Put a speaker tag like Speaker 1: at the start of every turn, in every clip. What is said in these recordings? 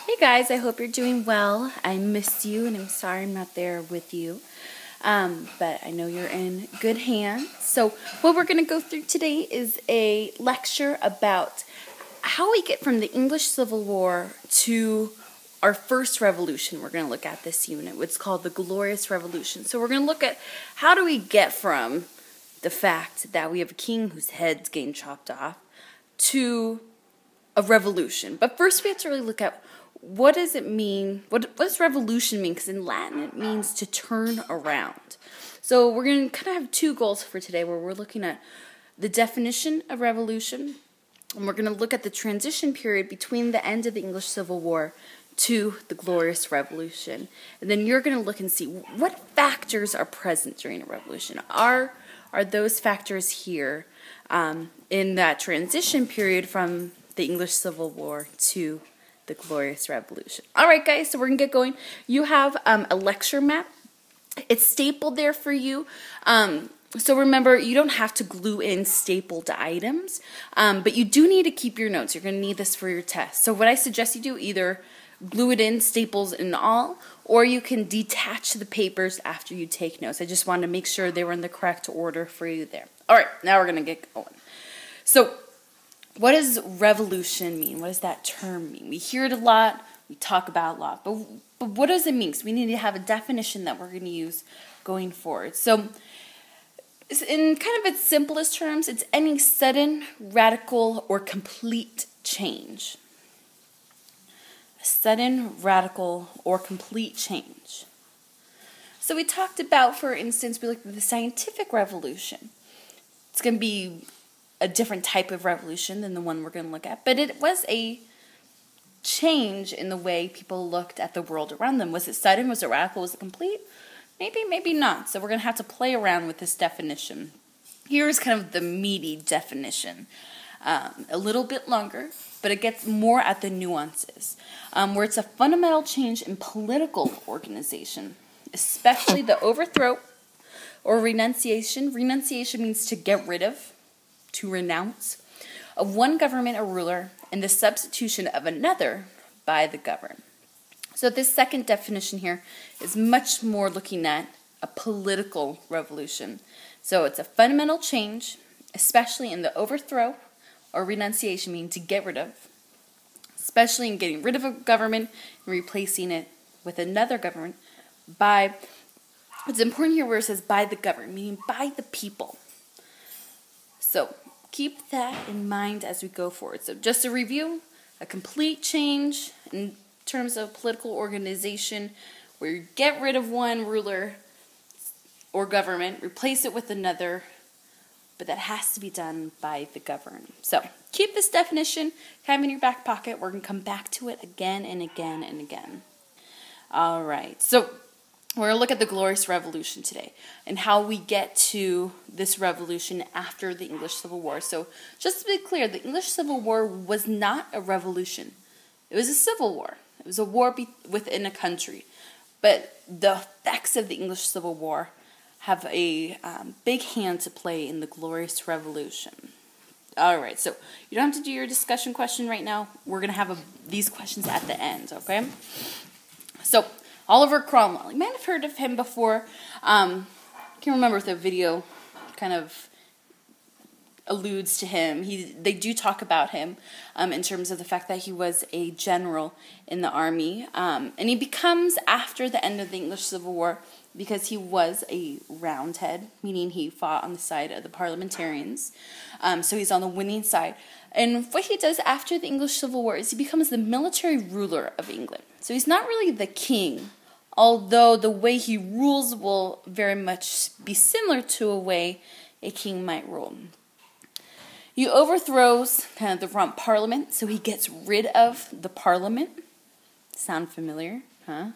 Speaker 1: Hey guys, I hope you're doing well. I missed you and I'm sorry I'm not there with you. But I know you're in good hands. So what we're going to go through today is a lecture about how we get from the English Civil War to our first revolution we're going to look at this unit. It's called the Glorious Revolution. So we're going to look at how do we get from the fact that we have a king whose head's getting chopped off to a revolution. But first we have to really look at what does it mean, what does revolution mean? Because in Latin it means to turn around. So we're going to kind of have two goals for today where we're looking at the definition of revolution, and we're going to look at the transition period between the end of the English Civil War to the Glorious Revolution. And then you're going to look and see what factors are present during a revolution. Are those factors here in that transition period from the English Civil War to the Glorious Revolution? All right, guys, so we're going to get going. You have a lecture map. It's stapled there for you. So remember, you don't have to glue in stapled items, but you do need to keep your notes. You're going to need this for your test. So what I suggest you do, either glue it in, staples and all, or you can detach the papers after you take notes. I just wanted to make sure they were in the correct order for you there. All right, now we're going to get going. So what does revolution mean? What does that term mean? We hear it a lot, we talk about it a lot, but what does it mean? So we need to have a definition that we're going to use going forward. So in kind of its simplest terms, it's any sudden, radical, or complete change. A sudden, radical, or complete change. So we talked about, for instance, we looked at the scientific revolution. It's going to be a different type of revolution than the one we're going to look at, but it was a change in the way people looked at the world around them. Was it sudden? Was it radical? Was it complete? Maybe, maybe not. So we're going to have to play around with this definition. Here's kind of the meaty definition. A little bit longer, but it gets more at the nuances, where it's a fundamental change in political organization, especially the overthrow or renunciation. Renunciation means to get rid of, to renounce, of one government or ruler and the substitution of another by the governed. So this second definition here is much more looking at a political revolution. So it's a fundamental change, especially in the overthrow or renunciation, meaning to get rid of, especially in getting rid of a government and replacing it with another government by, it's important here where it says by the governed, meaning by the people. So keep that in mind as we go forward. So just to review, a complete change in terms of political organization where you get rid of one ruler or government, replace it with another, but that has to be done by the governed. So keep this definition kind of in your back pocket. We're going to come back to it again and again and again. All right, so we're going to look at the Glorious Revolution today and how we get to this revolution after the English Civil War. So just to be clear, the English Civil War was not a revolution. It was a civil war. It was a war within a country. But the effects of the English Civil War have a big hand to play in the Glorious Revolution. All right, so you don't have to do your discussion question right now. We're going to have these questions at the end, okay? So Oliver Cromwell. You might have heard of him before. I can't remember if the video kind of alludes to him. They do talk about him in terms of the fact that he was a general in the army. And he becomes, after the end of the English Civil War, because he was a Roundhead, meaning he fought on the side of the parliamentarians. So he's on the winning side. And what he does after the English Civil War is he becomes the military ruler of England. So he's not really the king, although the way he rules will very much be similar to a way a king might rule. He overthrows kind of the rump parliament, so he gets rid of the parliament. Sound familiar, huh?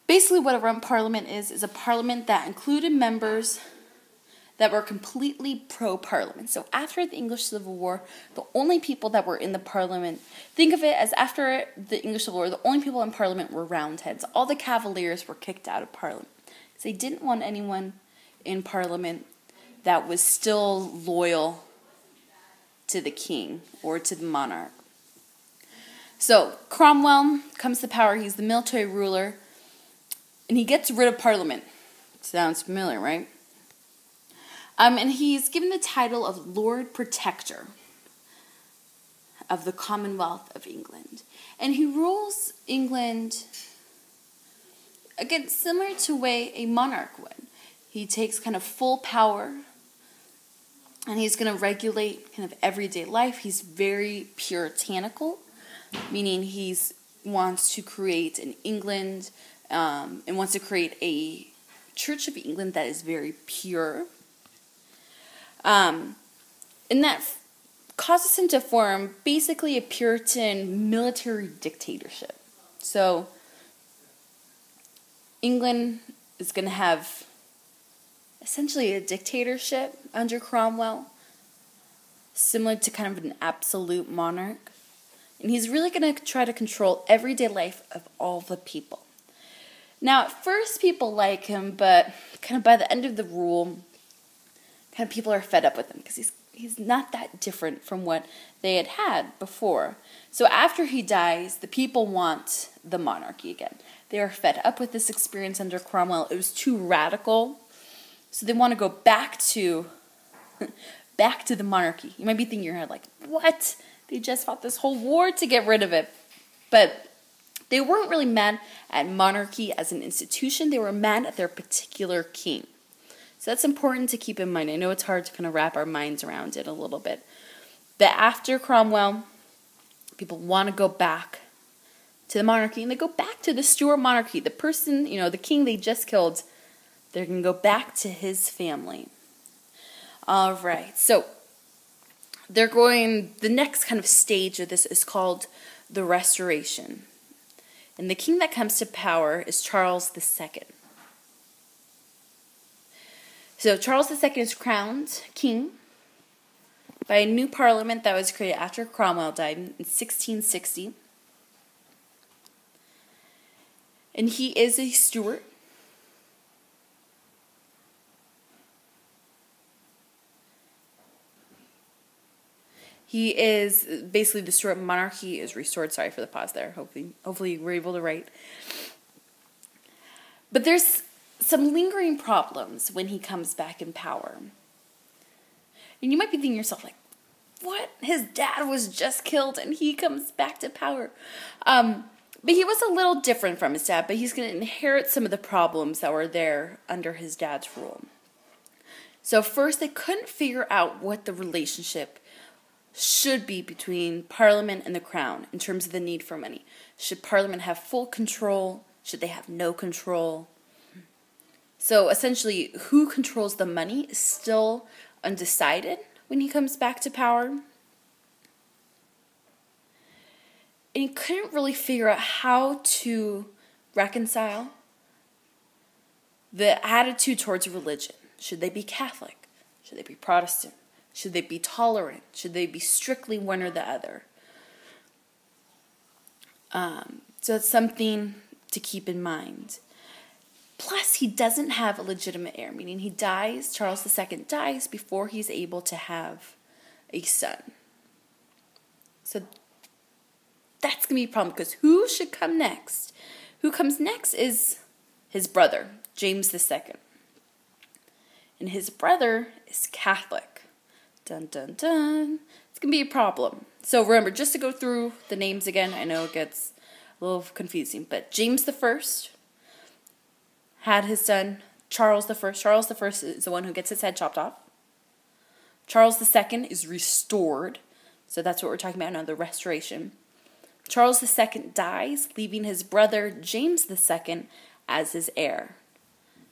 Speaker 1: Basically what a rump parliament is a parliament that included members that were completely pro-parliament. So after the English Civil War, the only people that were in the parliament, think of it as after the English Civil War, the only people in parliament were Roundheads. All the Cavaliers were kicked out of parliament. So they didn't want anyone in parliament that was still loyal to the king or to the monarch. So Cromwell comes to power. He's the military ruler, and he gets rid of Parliament. Sounds familiar, right? And he's given the title of Lord Protector of the Commonwealth of England. And he rules England, again, similar to the way a monarch would. He takes kind of full power, and he's going to regulate kind of everyday life. He's very puritanical, meaning he wants to create an England and wants to create a Church of England that is very pure. And that causes him to form basically a Puritan military dictatorship. So England is going to have essentially a dictatorship under Cromwell, similar to kind of an absolute monarch. And he's really going to try to control everyday life of all the people. Now, at first, people like him, but kind of by the end of the rule, kind of people are fed up with him because he's not that different from what they had before. So after he dies, the people want the monarchy again. They are fed up with this experience under Cromwell. It was too radical. So they want to go back to the monarchy. You might be thinking in your head like, what? They just fought this whole war to get rid of it. But they weren't really mad at monarchy as an institution. They were mad at their particular king. So that's important to keep in mind. I know it's hard to kind of wrap our minds around it a little bit. But after Cromwell, people want to go back to the monarchy. And they go back to the Stuart monarchy. The person, the king they just killed, they're going to go back to his family. All right. So the next kind of stage of this is called the Restoration. And the king that comes to power is Charles II. So Charles II is crowned king by a new parliament that was created after Cromwell died in 1660. And he is a Stuart. He is basically the Stuart monarchy is restored. Sorry for the pause there. Hopefully you were able to write. But there's some lingering problems when he comes back in power. And you might be thinking to yourself like, what? His dad was just killed and he comes back to power. But he was a little different from his dad, but he's going to inherit some of the problems that were there under his dad's rule. So first, they couldn't figure out what the relationship should be between Parliament and the Crown in terms of the need for money. Should Parliament have full control? Should they have no control? So essentially, who controls the money is still undecided when he comes back to power. And he couldn't really figure out how to reconcile the attitude towards religion. Should they be Catholic? Should they be Protestant? Should they be tolerant? Should they be strictly one or the other? So it's something to keep in mind. Plus, he doesn't have a legitimate heir, meaning he dies, Charles II dies before he's able to have a son. So that's going to be a problem because who should come next? Who comes next is his brother, James II. And his brother is Catholic. Dun, dun, dun. It's going to be a problem. So remember, just to go through the names again, I know it gets a little confusing, but James I had his son, Charles I. Charles I is the one who gets his head chopped off. Charles II is restored. So that's what we're talking about now, the restoration. Charles II dies, leaving his brother James II as his heir.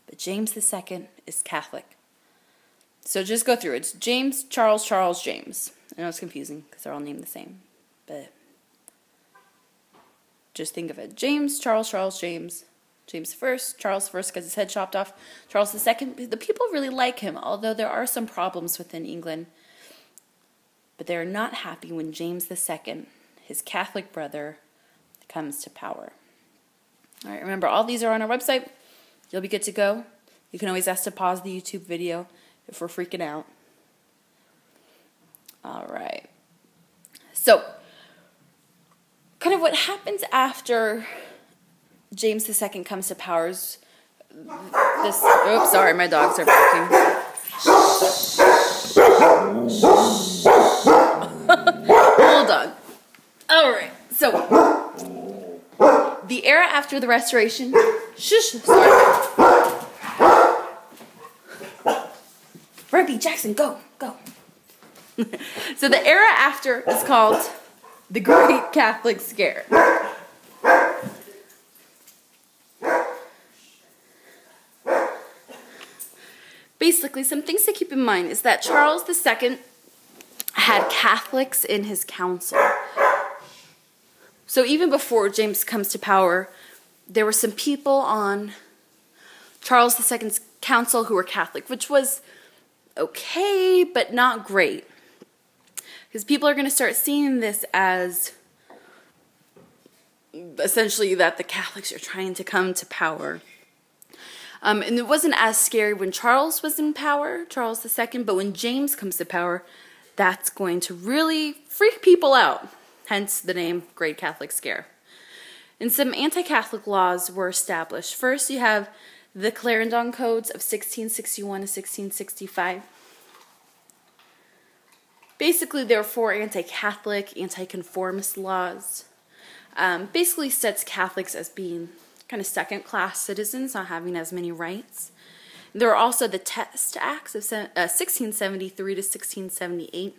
Speaker 1: But James II is Catholic. So just go through it. It's James, Charles, Charles, James. I know it's confusing because they're all named the same. But just think of it. James, Charles, Charles, James. James I, Charles I gets his head chopped off. Charles II, the people really like him, although there are some problems within England. But they're not happy when James II, his Catholic brother, comes to power. All right, remember, all these are on our website. You'll be good to go. You can always ask to pause the YouTube video if we're freaking out. All right. So, kind of what happens after James II comes to power is this. Oops, sorry, my dogs are barking. Hold on. All right, so the era after the Restoration. Shush, sorry. Ruby Jackson, go. So the era after is called the Great Catholic Scare. Basically, some things to keep in mind is that Charles II had Catholics in his council. So even before James comes to power, there were some people on Charles II's council who were Catholic, which was okay, but not great. Because people are going to start seeing this as essentially that the Catholics are trying to come to power. And it wasn't as scary when Charles was in power, Charles II, but when James comes to power, that's going to really freak people out. Hence the name Great Catholic Scare. And some anti-Catholic laws were established. First, you have the Clarendon Codes of 1661 to 1665. Basically, there are 4 anti-Catholic, anti-conformist laws. Basically sets Catholics as being kind of second-class citizens, not having as many rights. There are also the Test Acts of 1673 to 1678.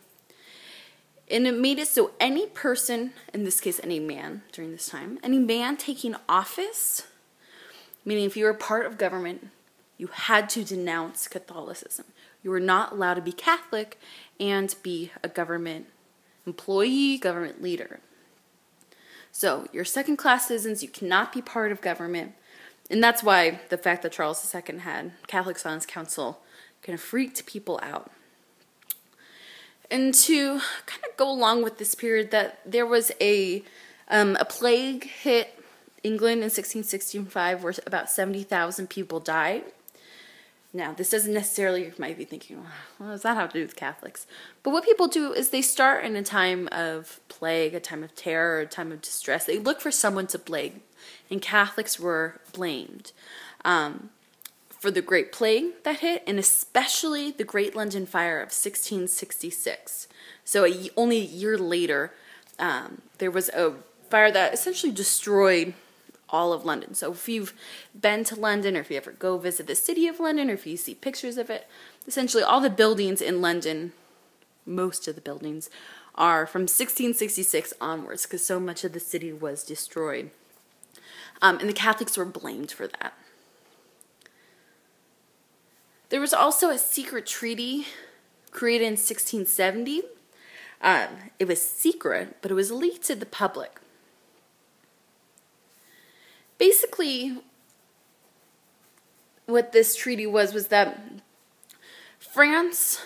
Speaker 1: And it made it so any person, in this case any man during this time, any man taking office, meaning if you were part of government, you had to denounce Catholicism. You were not allowed to be Catholic and be a government employee, government leader. So you're second-class citizens, you cannot be part of government. And that's why the fact that Charles II had Catholics on his council kind of freaked people out. And to kind of go along with this period, that there was a plague hit England in 1665 where about 70,000 people died. Now, this doesn't necessarily, you might be thinking, well, what does that have to do with Catholics? But what people do is they start in a time of plague, a time of terror, a time of distress. They look for someone to blame, and Catholics were blamed for the Great Plague that hit, and especially the Great London Fire of 1666. So only a year later, there was a fire that essentially destroyed all of London. So if you've been to London, or if you ever go visit the city of London, or if you see pictures of it, essentially all the buildings in London, most of the buildings, are from 1666 onwards, because so much of the city was destroyed. And the Catholics were blamed for that. There was also a secret treaty created in 1670. It was secret, but it was leaked to the public. Basically, what this treaty was that France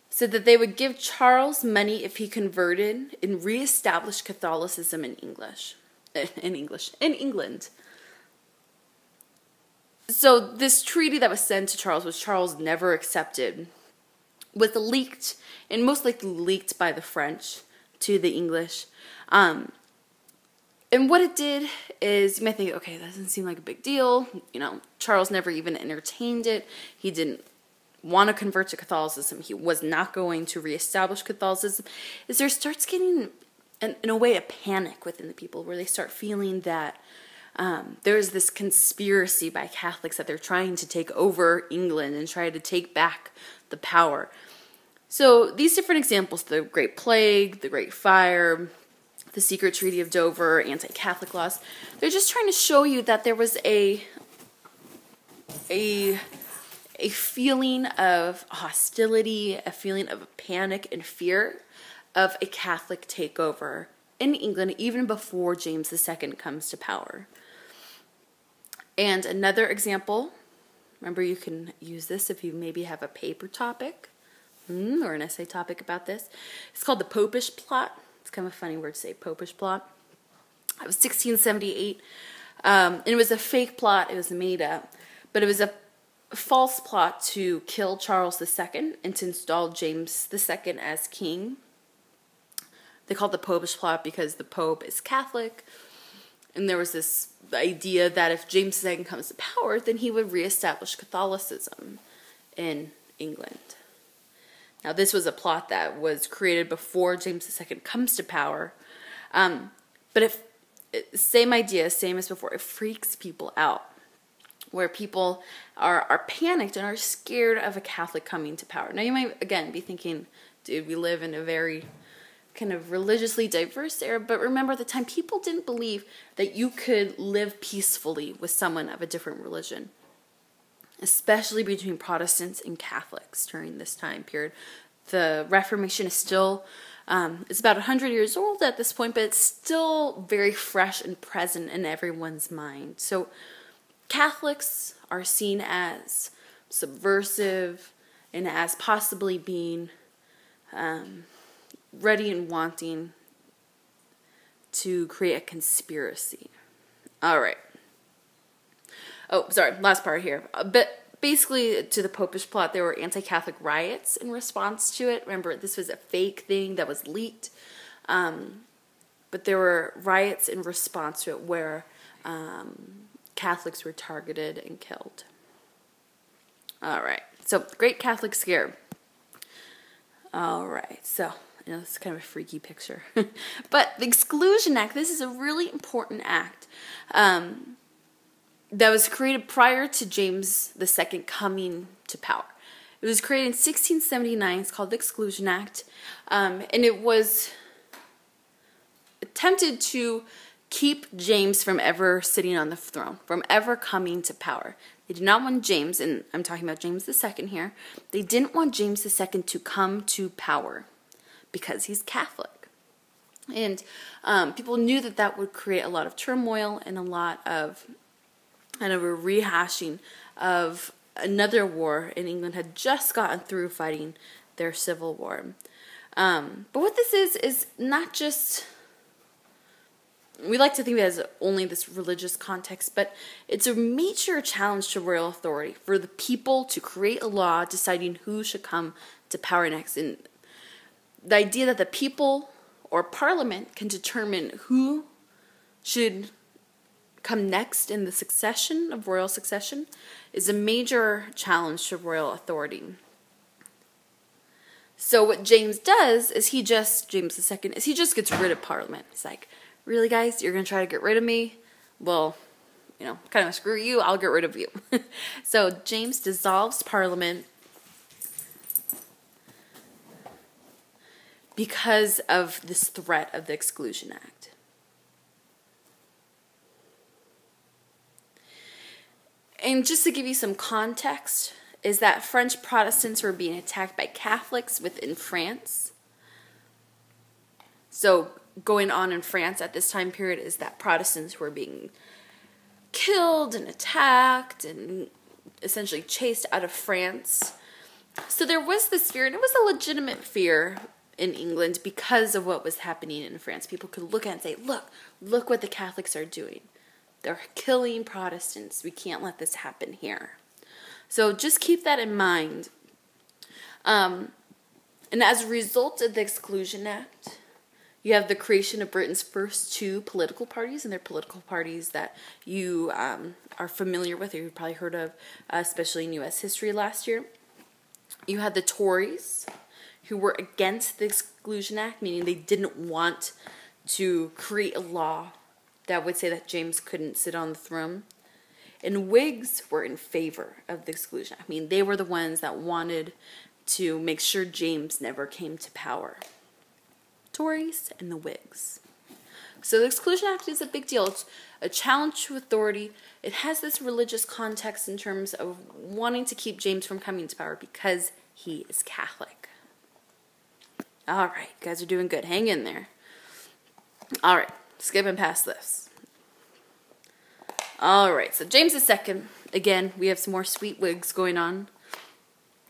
Speaker 1: said that they would give Charles money if he converted and reestablished Catholicism in England. So this treaty that was sent to Charles, which Charles never accepted, was leaked, and most likely leaked by the French to the English. And what it did is, you might think, okay, that doesn't seem like a big deal. You know, Charles never even entertained it. He didn't want to convert to Catholicism. He was not going to reestablish Catholicism. Is there starts getting, in a way, a panic within the people where they start feeling that there's this conspiracy by Catholics that they're trying to take over England and try to take back the power. So these different examples, the Great Plague, the Great Fire, the Secret Treaty of Dover, anti-Catholic laws, they're just trying to show you that there was a feeling of hostility, a feeling of panic and fear of a Catholic takeover in England even before James II comes to power. And another example, remember you can use this if you maybe have a paper topic or an essay topic about this. It's called the Popish Plot. It's kind of a funny word to say, Popish Plot. It was 1678. And it was a fake plot. It was made up. But it was a false plot to kill Charles II and to install James II as king. They call it the Popish plot because the Pope is Catholic. And there was this idea that if James II comes to power, then he would reestablish Catholicism in England. Now, this was a plot that was created before James II comes to power. But same idea, same as before, it freaks people out. Where people are panicked and are scared of a Catholic coming to power. Now, you might, again, be thinking, dude, we live in a very kind of religiously diverse era, but remember at the time, people didn't believe that you could live peacefully with someone of a different religion, especially between Protestants and Catholics during this time period. The Reformation is still, it's about 100 years old at this point, but it's still very fresh and present in everyone's mind. So Catholics are seen as subversive and as possibly being ready and wanting to create a conspiracy. All right. Oh, sorry, last part here. But basically, to the Popish plot, there were anti-Catholic riots in response to it. Remember, this was a fake thing that was leaked. But there were riots in response to it where Catholics were targeted and killed. All right. So, Great Catholic Scare. All right. So, you know, this is kind of a freaky picture. But the Exclusion Act, this is a really important act that was created prior to James II coming to power. It was created in 1679. It's called the Exclusion Act. And it was attempted to keep James from ever sitting on the throne, from ever coming to power. They did not want James, and I'm talking about James II here, they didn't want James II to come to power because he's Catholic. And people knew that that would create a lot of turmoil and a lot of kind of a rehashing of another war, and England had just gotten through fighting their civil war. But what this is not just, we like to think of it as only this religious context, but it's a major challenge to royal authority for the people to create a law deciding who should come to power next. And the idea that the people or parliament can determine who should come next in the succession of royal succession is a major challenge to royal authority. So what James does is James II, is he just gets rid of Parliament. It's like, really, guys, you're going to try to get rid of me? Well, you know, kind of screw you, I'll get rid of you. So James dissolves Parliament because of this threat of the Exclusion Act. And just to give you some context, is that French Protestants were being attacked by Catholics within France. So going on in France at this time period is that Protestants were being killed and attacked and essentially chased out of France. So there was this fear, and it was a legitimate fear in England because of what was happening in France. People could look at it and say, look what the Catholics are doing. They're killing Protestants. We can't let this happen here. So just keep that in mind. And as a result of the Exclusion Act, you have the creation of Britain's first two political parties, and they're political parties that you are familiar with, or you've probably heard of, especially in U.S. history last year. You had the Tories, who were against the Exclusion Act, meaning they didn't want to create a law that would say that James couldn't sit on the throne. And Whigs were in favor of the Exclusion Act. I mean, they were the ones that wanted to make sure James never came to power. Tories and the Whigs. So the Exclusion Act is a big deal. It's a challenge to authority. It has this religious context in terms of wanting to keep James from coming to power because he is Catholic. All right, you guys are doing good. Hang in there. All right, skipping past this. All right, so James II, again, we have some more sweet wigs going on.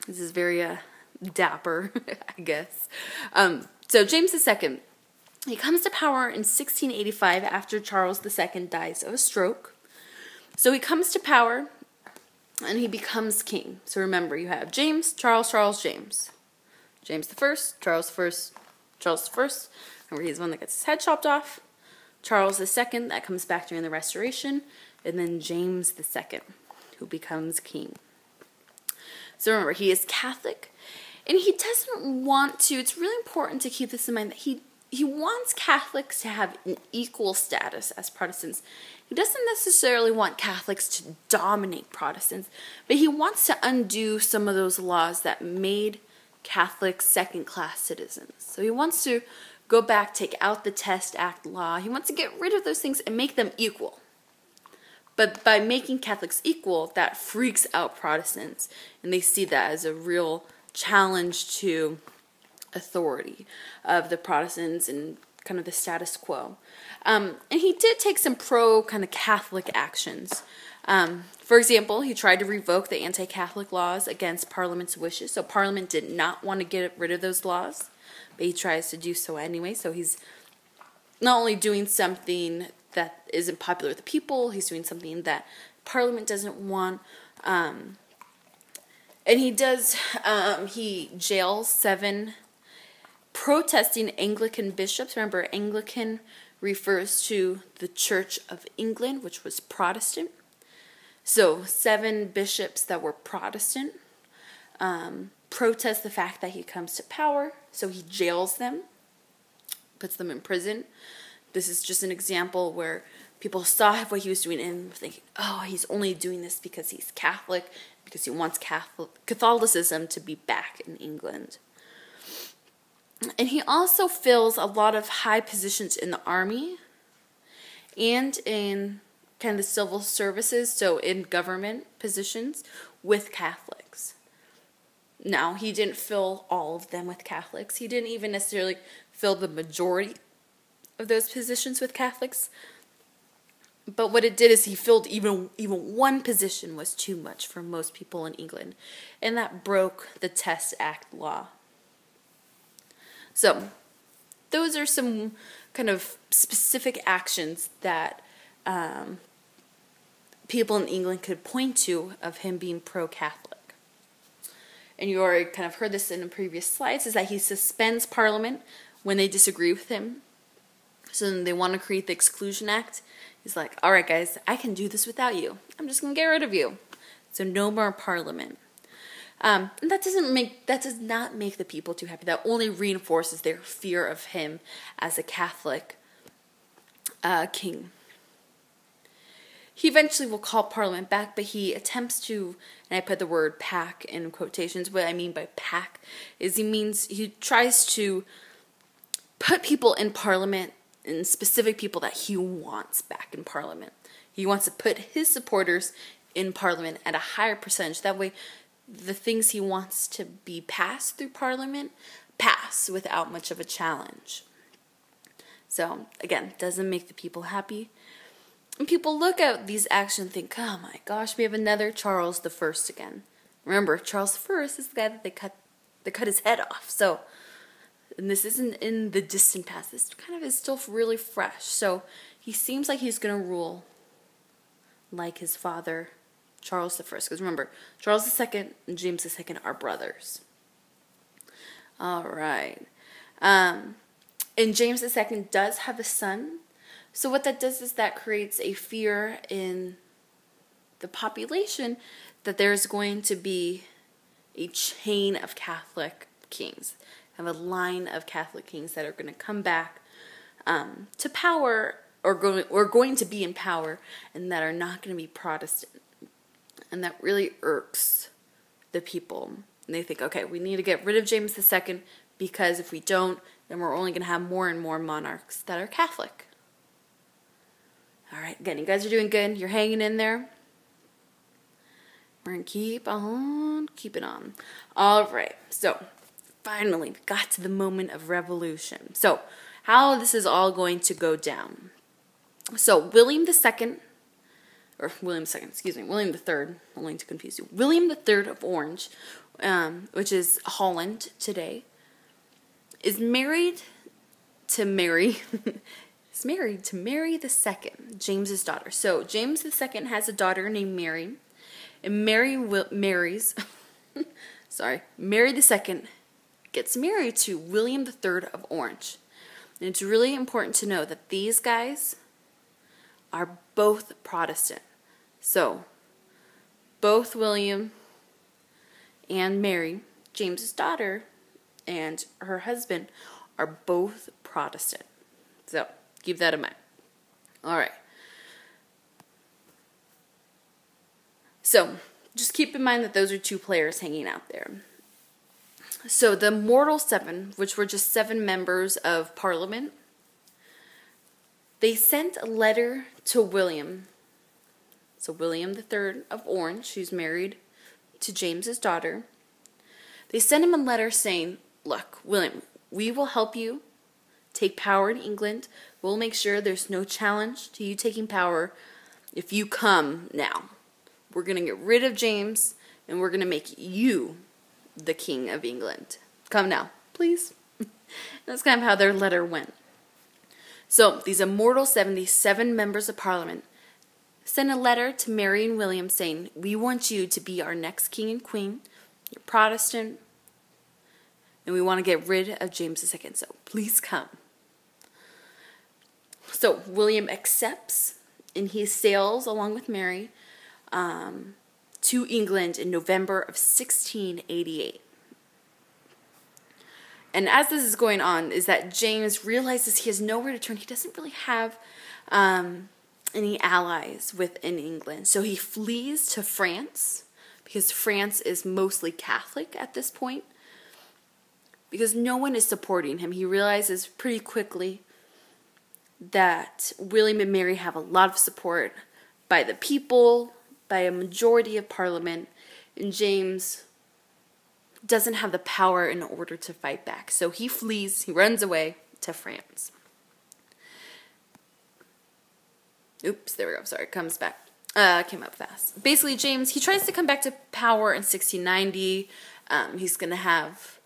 Speaker 1: This is very dapper, I guess. So James II, he comes to power in 1685 after Charles II dies of a stroke. So he comes to power and he becomes king. So remember, you have James, Charles, James. James I, Charles I, Charles I, remember he's the one that gets his head chopped off. Charles II, that comes back during the Restoration. And then James II, who becomes king. So remember, he is Catholic. And he doesn't want to, it's really important to keep this in mind, that he wants Catholics to have an equal status as Protestants. He doesn't necessarily want Catholics to dominate Protestants, but he wants to undo some of those laws that made Catholics second-class citizens. So he wants to go back, take out the Test Act law. He wants to get rid of those things and make them equal. But by making Catholics equal, that freaks out Protestants, and they see that as a real challenge to authority of the Protestants and kind of the status quo. And he did take some kind of Catholic actions. For example, he tried to revoke the anti-Catholic laws against Parliament's wishes. So Parliament did not want to get rid of those laws, but he tries to do so anyway. So he's not only doing something that isn't popular with the people, he's doing something that Parliament doesn't want. And he does, he jails 7 protesting Anglican bishops. Remember, Anglican refers to the Church of England, which was Protestant. So 7 bishops that were Protestant protest the fact that he comes to power. So he jails them, puts them in prison. This is just an example where people saw what he was doing and were thinking, oh, he's only doing this because he's Catholic, because he wants Catholicism to be back in England. And he also fills a lot of high positions in the army and in kind of the civil services, so in government positions, with Catholics. Now, he didn't fill all of them with Catholics. He didn't even necessarily fill the majority of those positions with Catholics. But what it did is he filled even one position was too much for most people in England. And that broke the Test Act law. So, those are some kind of specific actions that people in England could point to of him being pro-Catholic. And you already kind of heard this in the previous slides, is that he suspends Parliament when they disagree with him. So then they want to create the Exclusion Act. He's like, all right, guys, I can do this without you. I'm just going to get rid of you. So no more Parliament. And that does not make the people too happy. That only reinforces their fear of him as a Catholic king. He eventually will call Parliament back, but he attempts to, and I put the word pack in quotations. What I mean by pack is he tries to put people in Parliament, and specific people that he wants back in Parliament. He wants to put his supporters in Parliament at a higher percentage. That way, the things he wants to be passed through Parliament pass without much of a challenge. So, again, doesn't make the people happy. And people look at these actions and think, oh my gosh, we have another Charles I again. Remember, Charles I is the guy that they cut his head off. So, and this isn't in the distant past. This kind of is still really fresh. So he seems like he's going to rule like his father, Charles I. Because remember, Charles II and James II are brothers. All right. And James II does have a son. So what that does is that creates a fear in the population that there's going to be a chain of Catholic kings. Have a line of Catholic kings that are going to come back to power, or going to be in power, and that are not going to be Protestant. And that really irks the people. And they think, okay, we need to get rid of James II, because if we don't, then we're only going to have more and more monarchs that are Catholic. All right, again, you guys are doing good. You're hanging in there. We're going to keep on keeping on. All right, so finally, we got to the moment of revolution. So, how this is all going to go down. So, William III, William III, I'm going to confuse you. William III of Orange, which is Holland today, is married to Mary. Is married to Mary II, James's daughter. So, James II has a daughter named Mary, and Mary II gets married to William III of Orange. And it's really important to know that these guys are both Protestant. So, both William and Mary, James's daughter, and her husband are both Protestant. So, keep that in mind. All right. So, just keep in mind that those are two players hanging out there. So, the Mortal Seven, which were just 7 members of Parliament, they sent a letter to William. So, William III of Orange, who's married to James's daughter. They sent him a letter saying, look, William, we will help you take power in England. We'll make sure there's no challenge to you taking power if you come now. We're going to get rid of James, and we're going to make you the King of England. Come now, please. That's kind of how their letter went. So, these immortal 77 members of Parliament sent a letter to Mary and William saying, we want you to be our next king and queen. You're Protestant, and we want to get rid of James II, so please come. So, William accepts, and he sails along with Mary to England in November of 1688. And as this is going on, is that James realizes he has nowhere to turn. He doesn't really have any allies within England. So he flees to France, because France is mostly Catholic at this point, because no one is supporting him. He realizes pretty quickly that William and Mary have a lot of support by the people, by a majority of Parliament, and James doesn't have the power in order to fight back. So he flees, he runs away to France. Oops, there we go, sorry, comes back. Came up fast. Basically, James, he tries to come back to power in 1690. He's going to have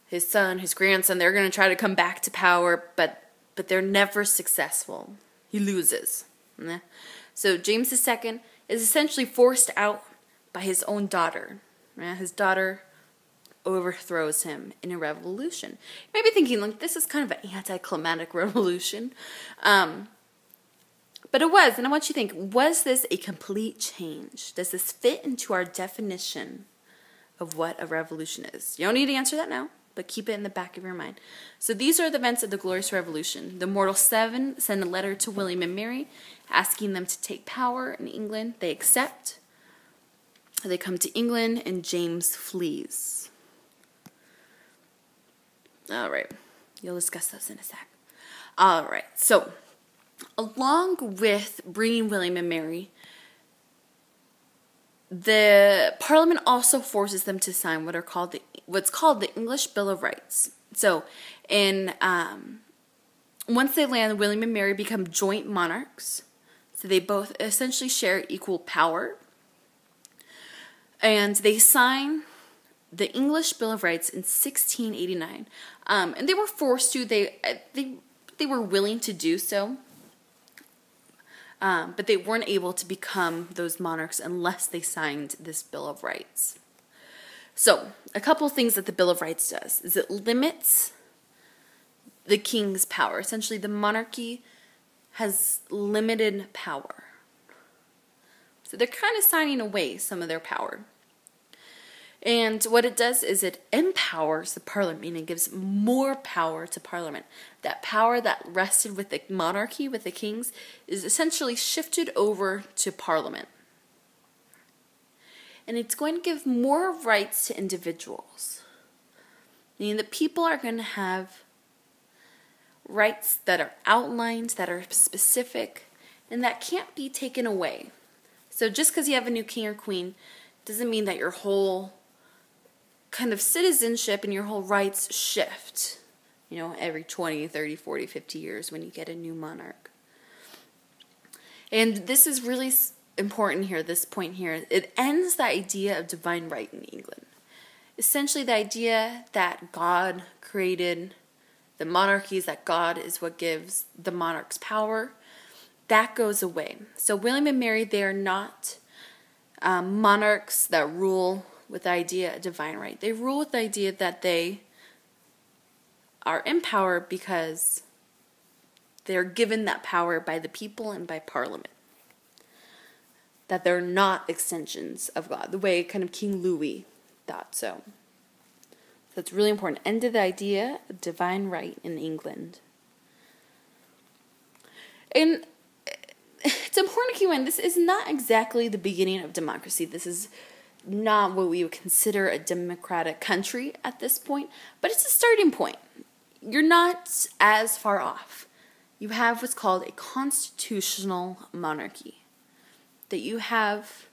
Speaker 1: his son, his grandson, they're going to try to come back to power, but they're never successful. He loses. So James II is essentially forced out by his own daughter. His daughter overthrows him in a revolution. You might be thinking, like, this is kind of an anticlimactic revolution. But it was, and I want you to think, was this a complete change? Does this fit into our definition of what a revolution is? You don't need to answer that now, but keep it in the back of your mind. So these are the events of the Glorious Revolution. The Mortal Seven send a letter to William and Mary asking them to take power in England. They accept. They come to England, and James flees. All right. You'll discuss those in a sec. All right. So, along with bringing William and Mary, the Parliament also forces them to sign what's called the English Bill of Rights. So, once they land, William and Mary become joint monarchs. So they both essentially share equal power. And they sign the English Bill of Rights in 1689. And they were forced to. They were willing to do so. But they weren't able to become those monarchs unless they signed this Bill of Rights. So, a couple of things that the Bill of Rights does is it limits the king's power. Essentially, the monarchy has limited power. So they're kind of signing away some of their power. And what it does is it empowers the Parliament, meaning it gives more power to Parliament. That power that rested with the monarchy, with the kings, is essentially shifted over to Parliament. And it's going to give more rights to individuals. Meaning the people are going to have rights that are outlined, that are specific, and that can't be taken away. So just because you have a new king or queen doesn't mean that your whole kind of citizenship and your whole rights shift, every 20, 30, 40, 50 years when you get a new monarch. And this is really important here, this point here. It ends the idea of divine right in England. Essentially the idea that God created the monarchies, that God is what gives the monarchs power, that goes away. So William and Mary, they are not monarchs that rule with the idea of divine right. They rule with the idea that they are in power because they're given that power by the people and by Parliament. That they're not extensions of God, the way kind of King Louis thought so. So it's really important. Ended the idea of divine right in England. And it's important to keep in mind, this is not exactly the beginning of democracy. This is not what we would consider a democratic country at this point, but it's a starting point. You're not as far off. You have what's called a constitutional monarchy. That you have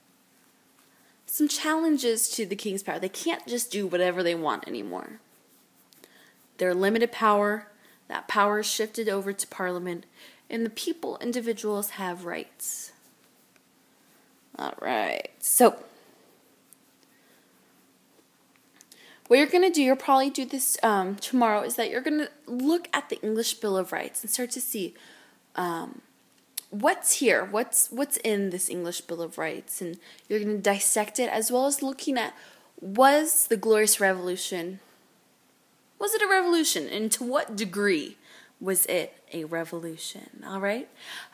Speaker 1: some challenges to the king's power. They can't just do whatever they want anymore. They're limited power. That power is shifted over to Parliament. And the people, individuals, have rights. All right. So, what you're going to do, you'll probably do this tomorrow, is that you're going to look at the English Bill of Rights and start to see what's here, what's in this English Bill of Rights. And you're going to dissect it, as well as looking at, was the Glorious Revolution, was it a revolution? And to what degree was it a revolution? All right.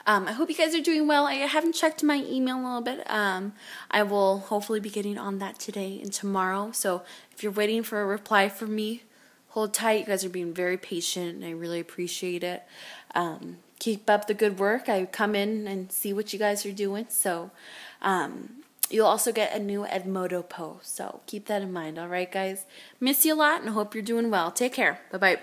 Speaker 1: I hope you guys are doing well. I haven't checked my email a little bit. I will hopefully be getting on that today and tomorrow. So if you're waiting for a reply from me, hold tight. You guys are being very patient, and I really appreciate it. Keep up the good work. I come in and see what you guys are doing. So you'll also get a new Edmodo post. So keep that in mind. All right, guys. Miss you a lot, and hope you're doing well. Take care. Bye-bye.